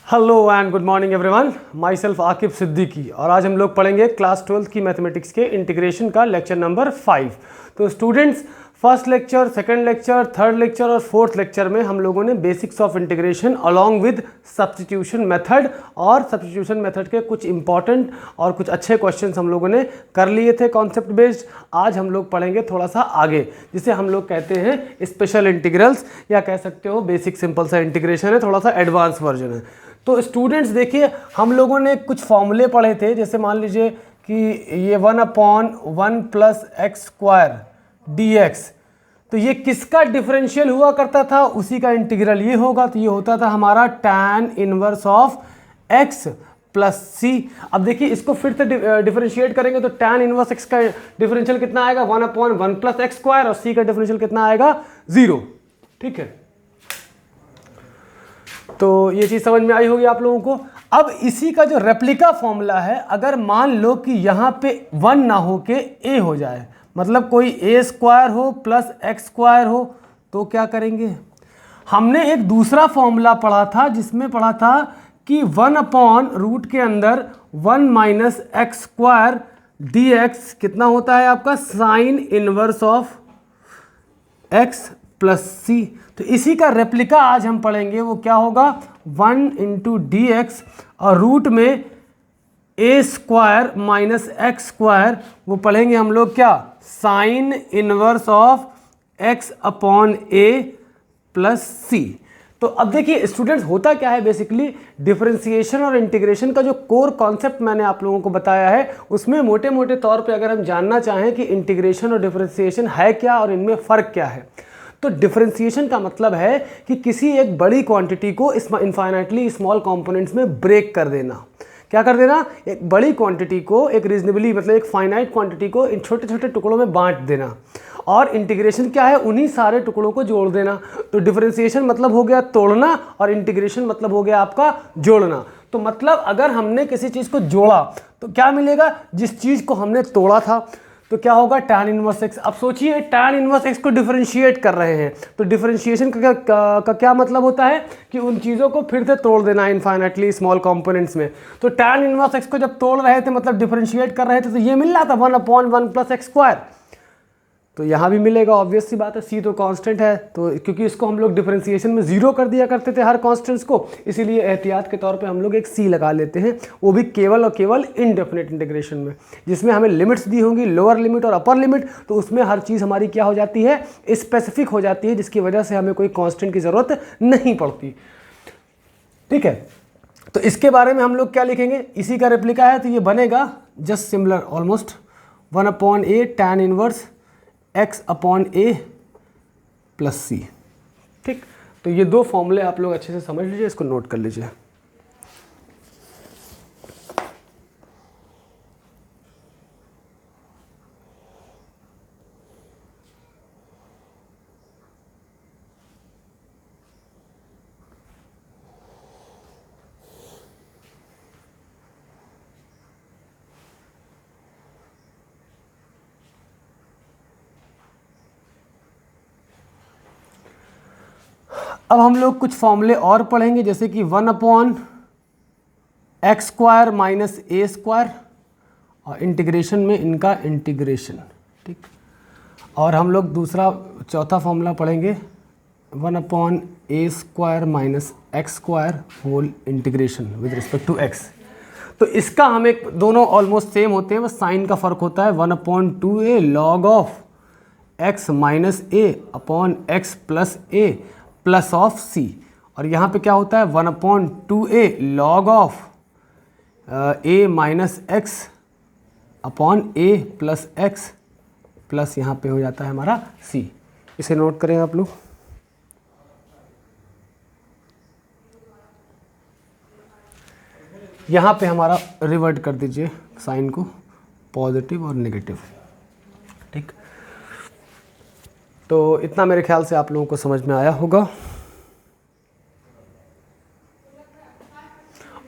Hello and good morning everyone, my self Aqib Siddiqui. और आज हम लोग पढ़ेंगे क्लास 12 की मैथमेटिक्स के इंटीग्रेशन का लेक्चर नंबर 5। तो students, first lecture, second lecture, third lecture और फोर्थ लेक्चर में हम लोगों ने basics of integration along with substitution method और सब्स्टिट्यूशन मेथड के कुछ इंपॉर्टेंट और कुछ अच्छे क्वेश्चंस हम लोगों ने कर लिए थे कॉन्सेप्ट बेस्ड। आज हम लोग पढ़ेंगे थोड़ा सा आगे, जिसे हम लोग कहते हैं स्पेशल इंटीग्रल्स, या कह सकते हो बेसिक सिंपल सा इंटीग्रेशन है, थोड़ा सा एडवांस वर्जन है। तो स्टूडेंट्स देखिए, हम लोगों ने कुछ फॉर्मूले पढ़े थे, जैसे मान लीजिए कि ये 1/1 + x² dx, तो ये किसका डिफरेंशियल हुआ करता था, उसी का इंटीग्रल ये होगा। तो ये होता था हमारा tan inverse of x + c। अब देखिए, इसको फिर से डिफरेंशिएट करेंगे तो tan इनवर्स x का डिफरेंशियल कितना आएगा, 1/1 + x², और c का डिफरेंशियल कितना आएगा, 0। ठीक है, तो ये चीज़ समझ में आई होगी आप लोगों को। अब इसी का जो रेप्लिका फॉर्मूला है, अगर मान लो कि यहाँ पे 1 ना हो के a हो जाए, मतलब कोई a² हो प्लस x² हो, तो क्या करेंगे। हमने एक दूसरा फॉर्मूला पढ़ा था, जिसमें पढ़ा था कि 1/√ के अंदर 1 - x² dx कितना होता है आपका, sine inverse of x + c। तो इसी का रेप्लिका आज हम पढ़ेंगे, वो क्या होगा, 1 × dx, और रूट में a² - x², वो पढ़ेंगे हम लोग क्या, sine inverse of x/a + c। तो अब देखिए स्टूडेंट्स, होता क्या है बेसिकली, डिफरेंशिएशन और इंटीग्रेशन का जो कोर कॉन्सेप्ट मैंने आप लोगों को बताया है, उसमें मोटे मोटे तौर पे अगर हम जानना चाहें कि इंटीग्रेशन और डिफरेंशिएशन है क्या और इनमें फ़र्क क्या है, तो डिफरेंशिएशन का मतलब है कि किसी एक बड़ी क्वांटिटी को इनफाइनाइटली स्मॉल कंपोनेंट्स में ब्रेक कर देना। क्या कर देना, एक बड़ी क्वांटिटी को एक रीजनेबली, मतलब एक फाइनाइट क्वांटिटी को इन छोटे छोटे टुकड़ों में बांट देना। और इंटीग्रेशन क्या है, उन्हीं सारे टुकड़ों को जोड़ देना। तो डिफरेंशिएशन मतलब हो गया तोड़ना, और इंटीग्रेशन मतलब हो गया आपका जोड़ना। तो मतलब अगर हमने किसी चीज़ को जोड़ा तो क्या मिलेगा, जिस चीज़ को हमने तोड़ा था तो क्या होगा, tan इनवर्स x। अब सोचिए, tan इनवर्स x को डिफरेंशिएट कर रहे हैं, तो डिफरेंशिएशन का क्या मतलब होता है कि उन चीज़ों को फिर से तोड़ देना इनफाइनाइटली स्मॉल कंपोनेंट्स में। तो tan इनवर्स x को जब तोड़ रहे थे, मतलब डिफरेंशिएट कर रहे थे, तो ये मिल रहा था 1/1 + x²। तो यहाँ भी मिलेगा, ऑब्वियस सी बात है, c तो कांस्टेंट है, तो क्योंकि इसको हम लोग डिफरेंशिएशन में 0 कर दिया करते थे हर कांस्टेंट्स को, इसीलिए एहतियात के तौर पे हम लोग एक c लगा लेते हैं, वो भी केवल और केवल इनडेफिनेट इंटीग्रेशन में, जिसमें हमें लिमिट्स दी होंगी, लोअर लिमिट और अपर लिमिट। तो उसमें हर चीज़ हमारी क्या हो जाती है, स्पेसिफिक हो जाती है, जिसकी वजह से हमें कोई कॉन्स्टेंट की ज़रूरत नहीं पड़ती। ठीक है, तो इसके बारे में हम लोग क्या लिखेंगे, इसी का रेप्लिका है, तो ये बनेगा just similar almost 1/a tan inverse x/a + c। ठीक, तो ये दो फॉर्मूले आप लोग अच्छे से समझ लीजिए, इसको नोट कर लीजिए। अब हम लोग कुछ फॉर्मूले और पढ़ेंगे, जैसे कि 1/x² - a², और इंटीग्रेशन में इनका इंटीग्रेशन। ठीक, और हम लोग दूसरा चौथा फॉर्मूला पढ़ेंगे 1/a² - x² whole integration with respect to x। तो इसका हमें, दोनों ऑलमोस्ट सेम होते हैं, बस साइन का फ़र्क होता है। 1/2a log of x - a x + a plus of c, और यहाँ पे क्या होता है 1/2a log of a - x a + x plus यहाँ पे हो जाता है हमारा c। इसे नोट करें आप लोग। यहाँ पे हमारा रिवर्ट कर दीजिए साइन को, पॉजिटिव और नेगेटिव। ठीक, तो इतना मेरे ख्याल से आप लोगों को समझ में आया होगा।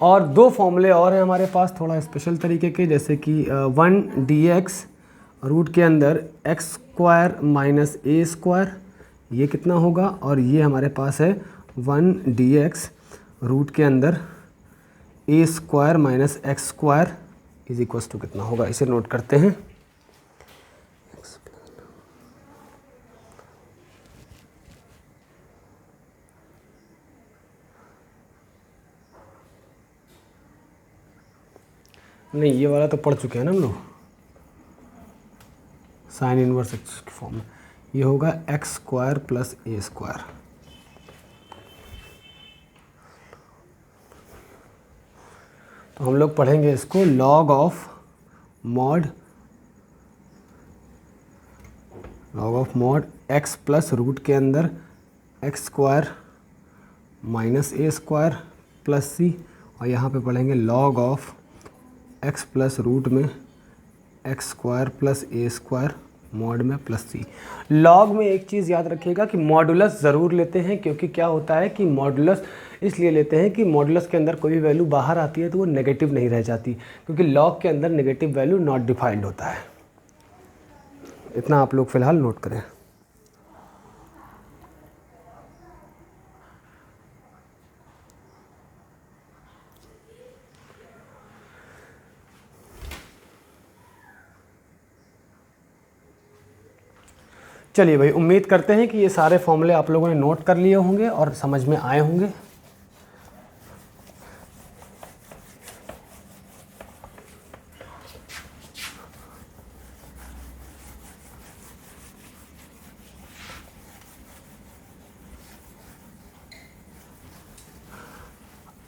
और दो फॉर्मूले और हैं हमारे पास थोड़ा स्पेशल तरीके के, जैसे कि 1 dx रूट के अंदर x² - a², ये कितना होगा, और ये हमारे पास है 1 dx रूट के अंदर a square minus x square is equals to कितना होगा, इसे नोट करते हैं। नहीं, ये वाला तो पढ़ चुके हैं ना हम लोग, साइन इनवर्स एक्स की फॉर्म में। ये होगा x square plus a square. तो हम लोग पढ़ेंगे इसको log of mod x plus root के अंदर x square minus a square plus c, और यहाँ पे पढ़ेंगे log of x plus root में x square plus a square mod में प्लस सी। लॉग में एक चीज़ याद रखिएगा कि मॉडुलस ज़रूर लेते हैं, क्योंकि क्या होता है कि मॉडुलस इसलिए लेते हैं कि मॉडुलस के अंदर कोई भी वैल्यू बाहर आती है तो वो नेगेटिव नहीं रह जाती, क्योंकि लॉग के अंदर नेगेटिव वैल्यू नॉट डिफाइंड होता है। इतना आप लोग फिलहाल नोट करें। चलिए भाई, उम्मीद करते हैं कि ये सारे फॉर्मूले आप लोगों ने नोट कर लिए होंगे और समझ में आए होंगे।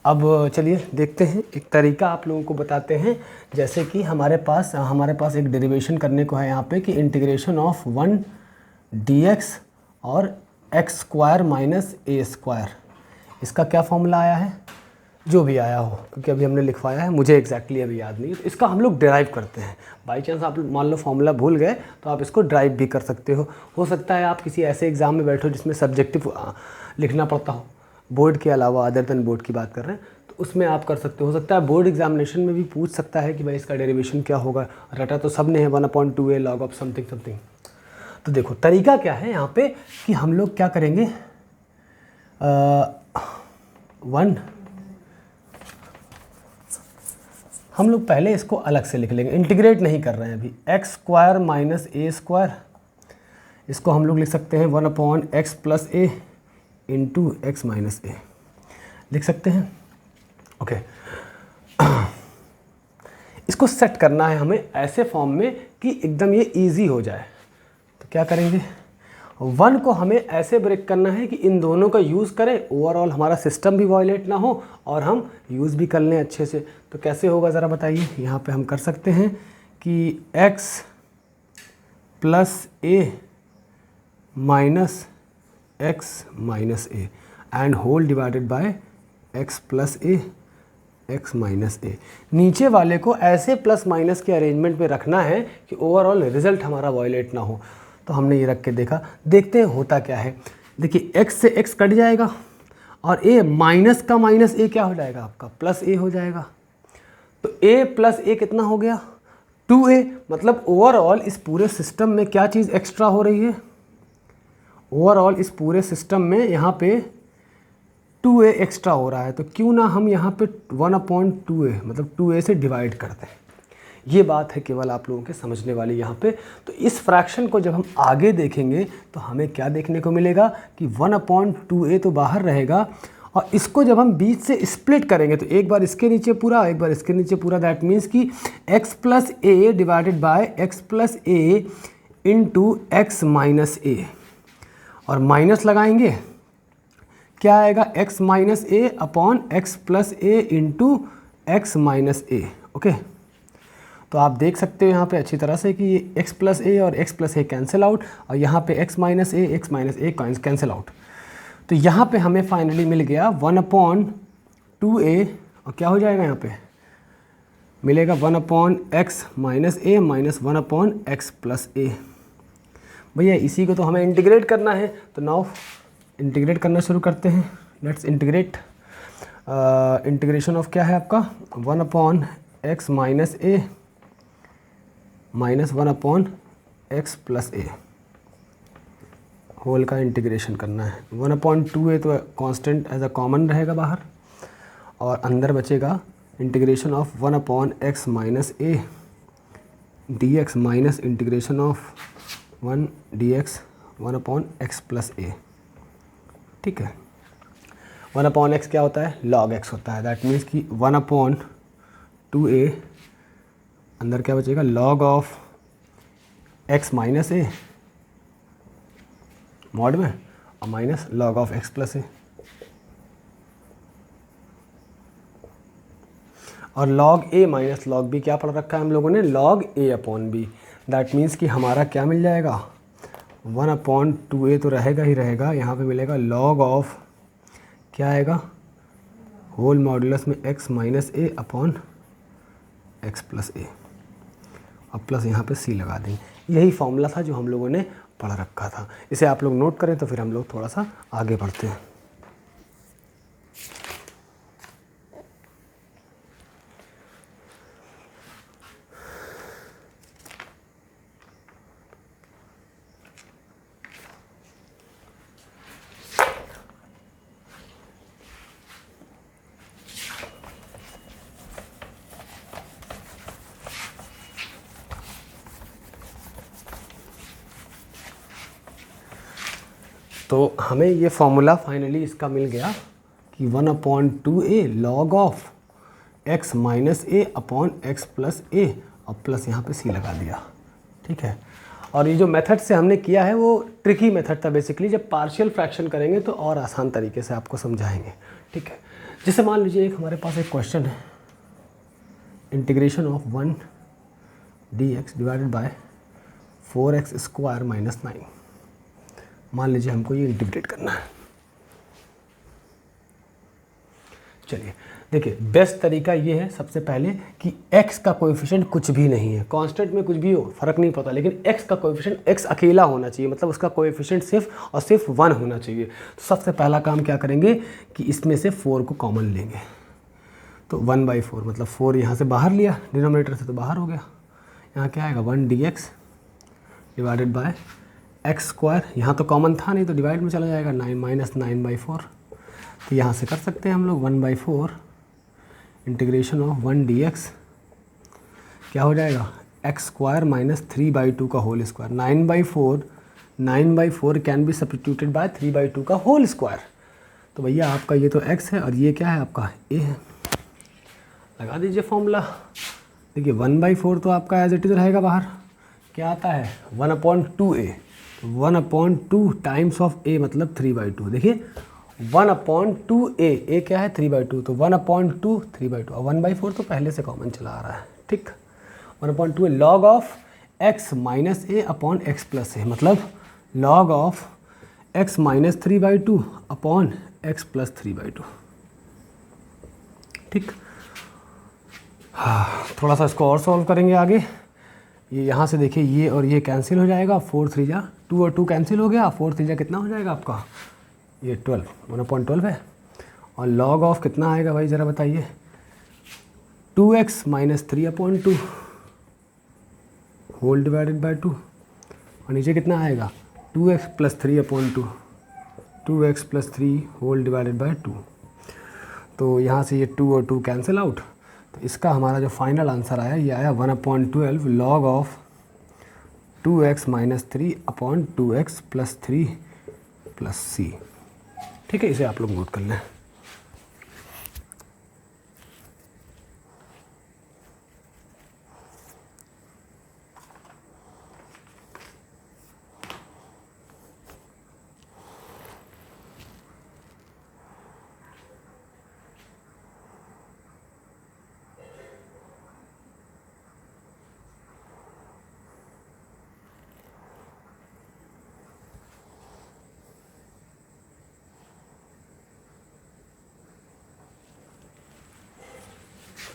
अब चलिए देखते हैं, एक तरीका आप लोगों को बताते हैं। जैसे कि हमारे पास एक डेरिवेशन करने को है यहाँ पे कि इंटीग्रेशन ऑफ 1 dx और x square minus a square, इसका क्या फॉर्मूला आया है, जो भी आया हो, क्योंकि अभी हमने लिखवाया है, मुझे एग्जैक्टली अभी याद नहीं है। तो इसका हम लोग डिराइव करते हैं। बाई चांस आप मान लो फॉर्मूला भूल गए तो आप इसको ड्राइव भी कर सकते हो सकता है आप किसी ऐसे एग्ज़ाम में बैठो जिसमें सब्जेक्टिव लिखना पड़ता हो, बोर्ड के अलावा, अदर देन बोर्ड की बात कर रहे हैं, तो उसमें आप कर सकते हो सकता है बोर्ड एग्जामिनेशन में भी पूछ सकता है कि भाई इसका डेरिवेशन क्या होगा। रटा तो सब ने है 1/2a log of something something. तो देखो तरीका क्या है यहाँ पे कि हम लोग क्या करेंगे, हम लोग पहले इसको अलग से लिख लेंगे, इंटीग्रेट नहीं कर रहे हैं अभी। X square minus a square, इसको हम लोग लिख सकते हैं 1/x plus a into x minus ए, लिख सकते हैं। ओके इसको सेट करना है हमें ऐसे फॉर्म में कि एकदम ये इजी हो जाए। तो क्या करेंगे, 1 को हमें ऐसे ब्रेक करना है कि इन दोनों का यूज़ करें, ओवरऑल हमारा सिस्टम भी वायलेट ना हो और हम यूज़ भी कर लें अच्छे से। तो कैसे होगा ज़रा बताइए। यहाँ पे हम कर सकते हैं कि x plus a minus x minus a and whole divided by x plus a x minus a. नीचे वाले को ऐसे प्लस माइनस के अरेंजमेंट में रखना है कि ओवरऑल रिजल्ट हमारा वायलेट ना हो। तो हमने ये रख के देखा, देखते हैं होता क्या है। देखिए x से x कट जाएगा और a माइनस का माइनस a क्या हो जाएगा आपका, प्लस a हो जाएगा। तो a प्लस a कितना हो गया, 2a। मतलब ओवरऑल इस पूरे सिस्टम में क्या चीज़ एक्स्ट्रा हो रही है, ओवरऑल इस पूरे सिस्टम में यहाँ पे 2a एक्स्ट्रा हो रहा है। तो क्यों ना हम यहाँ पे 1/2a मतलब 2a से डिवाइड करते हैं। ये बात है केवल आप लोगों के समझने वाली यहाँ पे। तो इस फ्रैक्शन को जब हम आगे देखेंगे तो हमें क्या देखने को मिलेगा कि 1/2a तो बाहर रहेगा, और इसको जब हम बीच से स्प्लिट करेंगे तो एक बार इसके नीचे पूरा, एक बार इसके नीचे पूरा, दैट मीन्स कि x plus a divided by x plus a into x minus a, और माइनस लगाएंगे क्या आएगा, x minus a upon x plus a into x minus a. Okay, तो आप देख सकते हो यहाँ पे अच्छी तरह से कि ये x प्लस ए और x प्लस ए कैंसिल आउट, और यहाँ पे x माइनस ए कैंसिल आउट। तो यहाँ पे हमें फाइनली मिल गया 1/2a, और क्या हो जाएगा यहाँ पे मिलेगा 1/x माइनस ए माइनस 1/x प्लस ए। भैया इसी को तो हमें इंटीग्रेट करना है, तो नाउ इंटीग्रेट करना शुरू करते हैं। Let's integrate. इंटीग्रेशन ऑफ क्या है आपका 1/x माइनस ए माइनस 1/x प्लस ए होल का इंटीग्रेशन करना है। 1/2a तो कांस्टेंट एज अ कॉमन रहेगा बाहर, और अंदर बचेगा integration of 1/x minus a dx minus integration of 1 dx 1/x plus a. ठीक है, 1/x क्या होता है, log x होता है। दैट मीन्स कि 1/2a अंदर क्या बचेगा, log of x minus a mod में और minus log of x plus a. और log a minus log b क्या पढ़ रखा है हम लोगों ने, log a/b। दैट मीन्स कि हमारा क्या मिल जाएगा, 1/2a तो रहेगा ही रहेगा, यहाँ पे मिलेगा log ऑफ क्या आएगा, होल मॉडुलस में x minus a upon x plus ए, अब प्लस यहाँ पे c लगा देंगे। यही फॉर्मूला था जो हम लोगों ने पढ़ रखा था। इसे आप लोग नोट करें तो फिर हम लोग थोड़ा सा आगे बढ़ते हैं। तो हमें ये फॉर्मूला फाइनली इसका मिल गया कि 1/2a log of x minus a upon x plus a, और प्लस यहाँ पे c लगा दिया। ठीक है, और ये जो मेथड से हमने किया है वो ट्रिकी मेथड था बेसिकली। जब पार्शियल फ्रैक्शन करेंगे तो और आसान तरीके से आपको समझाएंगे। ठीक है, जैसे मान लीजिए एक हमारे पास एक क्वेश्चन है, integration of 1 dx divided by 4x square minus 9। मान लीजिए हमको ये इंटीग्रेट करना है। चलिए देखिए, बेस्ट तरीका ये है सबसे पहले कि x का कोएफिशिएंट कुछ भी नहीं है, कांस्टेंट में कुछ भी हो फर्क नहीं पड़ता, लेकिन x का कोएफिशिएंट x अकेला होना चाहिए, मतलब उसका कोएफिशिएंट सिर्फ और सिर्फ 1 होना चाहिए। तो सबसे पहला काम क्या करेंगे कि इसमें से 4 को कॉमन लेंगे, तो 1/4 मतलब 4 यहाँ से बाहर लिया, डिनोमिनेटर से तो बाहर हो गया। यहाँ क्या आएगा, 1 dx divided by x square, यहाँ तो कॉमन था नहीं तो डिवाइड में चला जाएगा, 9 माइनस 9/4। तो यहाँ से कर सकते हैं हम लोग 1/4 इंटीग्रेशन ऑफ 1 dx क्या हो जाएगा, x स्क्वायर माइनस 3/2 का whole square. 9/4 can be substituted by 3/2 का होल स्क्वायर। तो भैया आपका ये तो x है और ये क्या है आपका a है, लगा दीजिए फॉर्मूला। देखिए 1/4 तो आपका एज इट इज रहेगा बाहर, क्या आता है 1/2a, 1/2 टाइम्स ऑफ a मतलब 3/2। देखिए 1/2a, a क्या है 3/2, तो 1/2 3/2, और 1/4 तो पहले से कॉमन चला आ रहा है। ठीक, 1/2 log of x minus a upon x plus a, मतलब log of x minus 3/2 upon x plus 3/2। ठीक, हाँ थोड़ा सा इसको और सॉल्व करेंगे आगे। ये यहाँ से देखिए ये और ये कैंसिल हो जाएगा, 4 3 जा 2 और 2 कैंसिल हो गया, 4 3 जा कितना हो जाएगा आपका, ये 12, 1/12 है। और log ऑफ कितना आएगा भाई ज़रा बताइए, 2x minus 3/2 whole divided by 2, और नीचे कितना आएगा 2x plus 3/2, 2x plus 3 whole divided by 2। तो यहाँ से ये 2 और 2 कैंसिल आउट, तो इसका हमारा जो फाइनल आंसर आया ये आया 1/12 log of 2x minus 3/2x plus 3 plus c। ठीक है, इसे आप लोग नोट कर लें।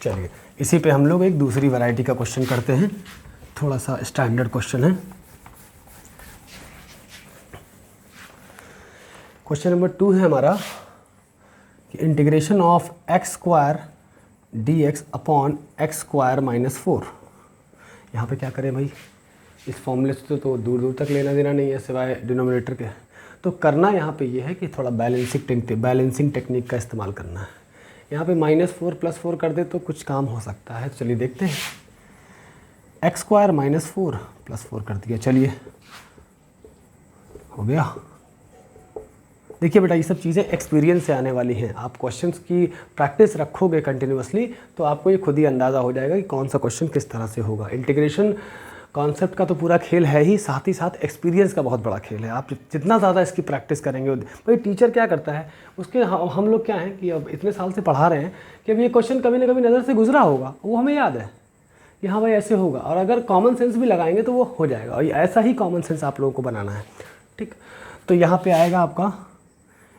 चलिए इसी पे हम लोग एक दूसरी वैरायटी का क्वेश्चन करते हैं, थोड़ा सा स्टैंडर्ड क्वेश्चन है। क्वेश्चन नंबर 2 है हमारा कि integration of x square dx upon x square minus 4। यहाँ पे क्या करें भाई, इस फॉर्मूले से तो दूर दूर तक लेना देना नहीं है सिवाय डिनोमिनेटर के। तो करना यहाँ पे ये है कि थोड़ा बैलेंसिंग टेक्निक का इस्तेमाल करना है। यहाँ पे -4 +4 कर दे तो कुछ काम हो सकता है। चलिए देखते हैं। x² -4 +4 कर दिया, चलिए हो गया। देखिए बेटा, ये सब चीज़ें एक्सपीरियंस से आने वाली हैं। आप क्वेश्चंस की प्रैक्टिस रखोगे कंटिन्यूअसली तो आपको ये खुद ही अंदाज़ा हो जाएगा कि कौन सा क्वेश्चन किस तरह से होगा। इंटीग्रेशन कॉन्सेप्ट का तो पूरा खेल है ही, साथ ही साथ एक्सपीरियंस का बहुत बड़ा खेल है। आप जितना ज़्यादा इसकी प्रैक्टिस करेंगे, भाई टीचर क्या करता है उसके, हम लोग क्या हैं कि अब इतने साल से पढ़ा रहे हैं कि अब ये क्वेश्चन कभी ना कभी नज़र से गुजरा होगा, वो हमें याद है कि हाँ भाई ऐसे होगा, और अगर कॉमन सेंस भी लगाएंगे तो वो हो जाएगा। और ऐसा ही कॉमन सेंस आप लोगों को बनाना है, ठीक। तो यहाँ पे आएगा आपका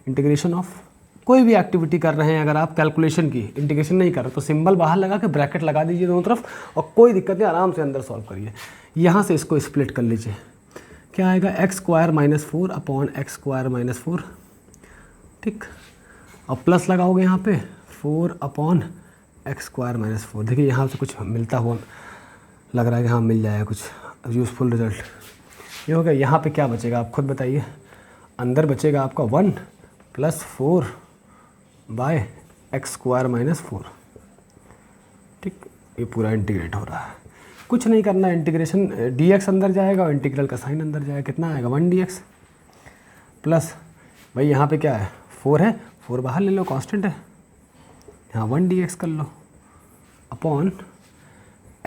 इंटीग्रेशन ऑफ, कोई भी एक्टिविटी कर रहे हैं अगर आप कैलकुलेशन की, इंटीग्रेशन नहीं कर रहे तो सिंबल बाहर लगा के ब्रैकेट लगा दीजिए दोनों तरफ और कोई दिक्कत नहीं, आराम से अंदर सॉल्व करिए। यहाँ से इसको स्प्लिट कर लीजिए, क्या आएगा x² -4 अपॉन x² -4, ठीक। और प्लस लगाओगे यहाँ पे 4 अपॉन x² -4। देखिए यहाँ से कुछ मिलता हुआ लग रहा है कि हाँ मिल जाएगा कुछ यूज़फुल रिजल्ट। ये हो गया। यहाँ पे क्या बचेगा आप खुद बताइए। अंदर बचेगा आपका 1 + 4 बाय x² -4, ठीक। ये पूरा इंटीग्रेट हो रहा है, कुछ नहीं करना है। इंटीग्रेशन dx अंदर जाएगा और इंटीग्रल का साइन अंदर जाएगा। कितना आएगा 1 dx प्लस, भाई यहाँ पे क्या है 4 है, 4 बाहर ले लो, कांस्टेंट है, यहाँ 1 dx कर लो अपॉन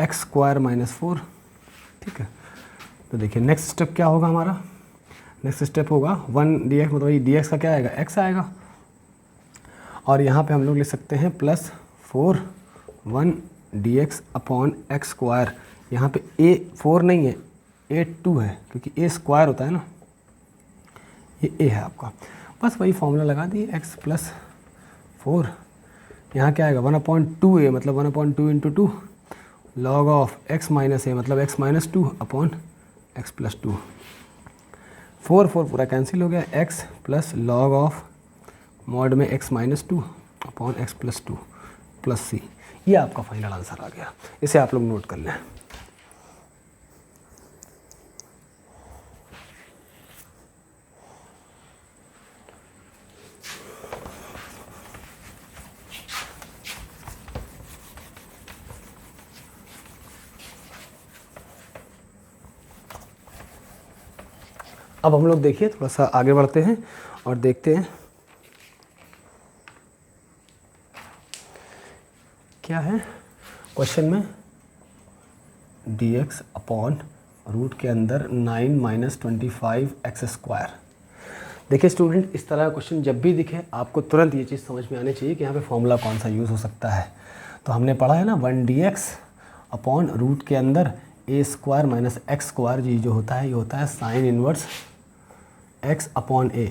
x² -4, ठीक है। तो देखिए नेक्स्ट स्टेप क्या होगा हमारा। नेक्स्ट स्टेप होगा 1 dx, मतलब ये dx का क्या आएगा x आएगा, और यहाँ पे हम लोग लिख सकते हैं +4 1 dx अपॉन x²। यहाँ पे a 4 नहीं है, a 2 है, क्योंकि a स्क्वायर होता है ना, ये a है आपका। बस वही फॉर्मूला लगा दिए, x + 4, यहाँ क्या आएगा 1/2a, मतलब 1/2 × 2 log ऑफ x - a, मतलब x - 2 अपॉन x + 2। 4 पूरा कैंसिल हो गया, x plus log of mod में x - 2 upon x + 2 plus c। ये आपका फाइनल आंसर आ गया। इसे आप लोग नोट कर लें। अब हम लोग देखिए थोड़ा सा आगे बढ़ते हैं और देखते हैं क्या है क्वेश्चन में। dx अपॉन रूट के अंदर 9 - 25 x²। देखिए स्टूडेंट, इस तरह का क्वेश्चन जब भी दिखे आपको तुरंत ये चीज़ समझ में आनी चाहिए कि यहाँ पे फॉर्मूला कौन सा यूज़ हो सकता है। तो हमने पढ़ा है ना 1 dx अपॉन रूट के अंदर a² - x², जी जो होता है ये होता है sine inverse x upon a।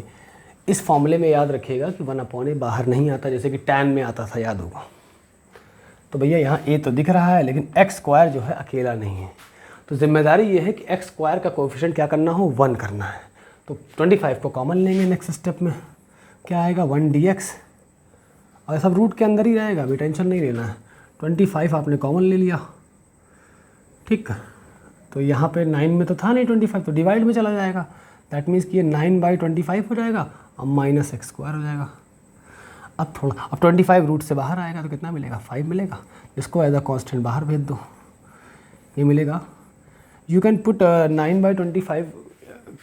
इस फॉर्मूले में याद रखिएगा कि 1/a बाहर नहीं आता, जैसे कि tan में आता था, याद होगा। तो भैया यहाँ a तो दिख रहा है लेकिन x² जो है अकेला नहीं है, तो जिम्मेदारी ये है कि x² का कोएफिशिएंट क्या करना हो 1 करना है। तो 25 को कॉमन लेंगे नेक्स्ट स्टेप में, क्या आएगा 1 dx, और सब रूट के अंदर ही रहेगा, अभी टेंशन नहीं लेना है। 25 आपने कॉमन ले लिया, ठीक। तो यहाँ पे 9 में तो था नहीं 25, तो डिवाइड में चला जाएगा। दैट मीन्स कि ये 9/25 हो जाएगा और -x² हो जाएगा। अब 25 रूट से बाहर आएगा तो कितना मिलेगा 5 मिलेगा। इसको एज अ कांस्टेंट बाहर भेज दो, ये मिलेगा। यू कैन पुट 9/25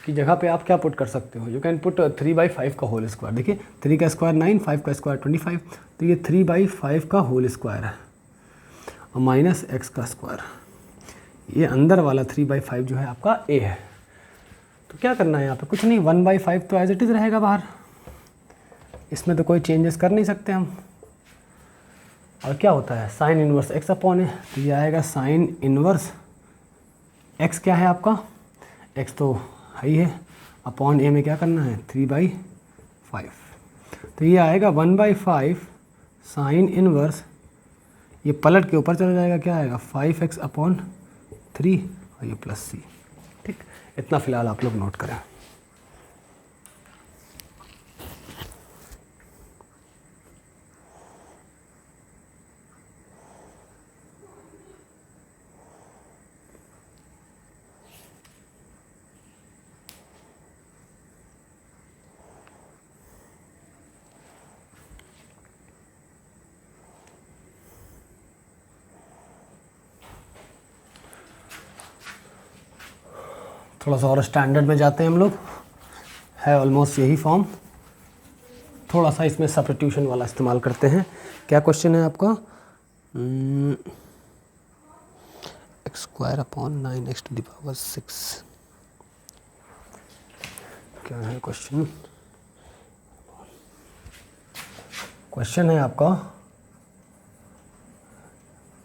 की जगह पे आप क्या पुट कर सकते हो, यू कैन पुट 3/5 का होल स्क्वायर। देखिए 3 का स्क्वायर 9, 5 का स्क्वायर 25, तो ये 3/5 का होल स्क्वायर है और -x का स्क्वायर। ये अंदर वाला 3/5 जो है आपका a है। तो क्या करना है यहाँ पे, कुछ नहीं, 1/5 तो एज इट इज़ रहेगा बाहर, इसमें तो कोई चेंजेस कर नहीं सकते हम। और क्या होता है साइन इनवर्स x अपॉन ए, तो ये आएगा साइन इनवर्स x, क्या है आपका x तो हाई है, अपॉन ए में क्या करना है 3/5, तो ये आएगा 1/5 साइन इनवर्स, ये पलट के ऊपर चला जाएगा, क्या आएगा 5x अपॉन 3 और ये प्लस c, ठीक। इतना फ़िलहाल आप लोग नोट करें। थोड़ा सा और स्टैंडर्ड में जाते हैं हम लोग, है ऑलमोस्ट यही फॉर्म, थोड़ा सा इसमें सब्स्टिट्यूशन वाला इस्तेमाल करते हैं। क्या क्वेश्चन है आपका? x²/9x⁴ क्या है क्वेश्चन? क्वेश्चन है आपका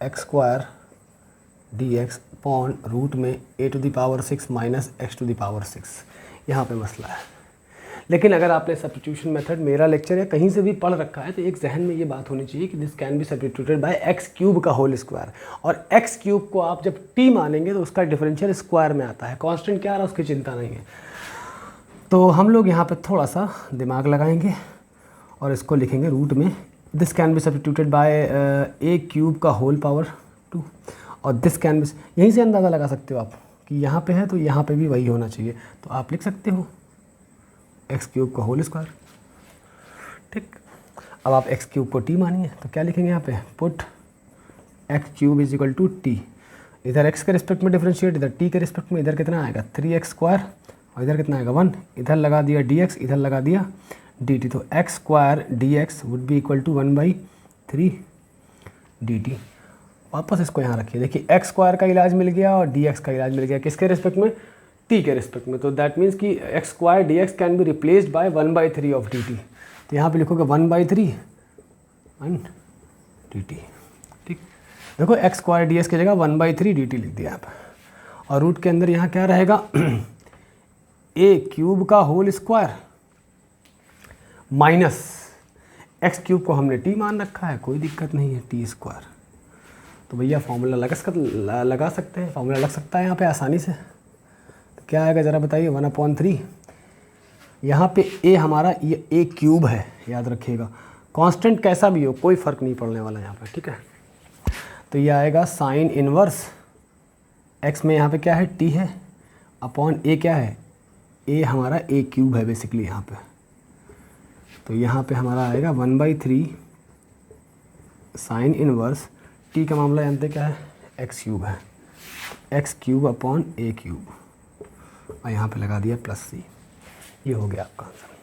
x² dx अपॉन रूट में a⁻6 माइनस x⁻6, यहाँ पे मसला है। लेकिन अगर आपने सब्स्टिट्यूशन मेथड मेरा लेक्चर या कहीं से भी पढ़ रखा है तो एक जहन में ये बात होनी चाहिए कि this can be substituted by x³ का होल स्क्वायर, और x³ को आप जब t मानेंगे तो उसका डिफरेंशियल स्क्वायर में आता है, कांस्टेंट क्या आ रहा है उसकी चिंता नहीं है। तो हम लोग यहाँ पे थोड़ा सा दिमाग लगाएंगे और इसको लिखेंगे रूट में this can be substituted by a³ का होल पावर 2, और दिस कैन बी, यहीं से अंदाज़ा लगा सकते हो आप कि यहाँ पे है तो यहाँ पे भी वही होना चाहिए, तो आप लिख सकते हो x³ का होल स्क्वायर। ठीक, अब आप x³ को t मानिए तो क्या लिखेंगे यहाँ पे, पुट x³ = t, इधर x के रिस्पेक्ट में डिफरेंशिएट, इधर t के रिस्पेक्ट में, इधर कितना आएगा 3x² और इधर कितना आएगा 1, इधर लगा दिया dx, इधर लगा दिया dt, तो x² dx would be equal to 1/3 dt। वापस इसको यहाँ रखिए, देखिए x² का इलाज मिल गया और dx का इलाज मिल गया, किसके रिस्पेक्ट में, t के रिस्पेक्ट में, तो दैट मीन्स कि x² dx can be replaced by 1/3 of dt, तो यहाँ पे लिखोगे 1/3 dt। ठीक, देखो x² dx की जगह 1/3 dt लिख दिया आप, और रूट के अंदर यहाँ क्या रहेगा a³ का होल स्क्वायर माइनस x³ को हमने t मान रखा है, कोई दिक्कत नहीं है, t²। तो भैया फॉर्मूला लगा सकते हैं, फॉर्मूला लग सकता है यहाँ पे आसानी से। तो क्या आएगा ज़रा बताइए, 1/3, यहाँ पे a हमारा ये a³ है, याद रखिएगा, कांस्टेंट कैसा भी हो कोई फ़र्क नहीं पड़ने वाला यहाँ पे, ठीक है। तो ये आएगा साइन इनवर्स x में यहाँ पे क्या है t है, अपॉन a क्या है, a हमारा a³ है बेसिकली यहाँ पे, तो यहाँ पे हमारा आएगा 1/3 साइन इनवर्स, t का मामला जानते क्या है, x³ है, x³ अपॉन a³, और यहाँ पे लगा दिया +c, ये हो गया आपका आंसर।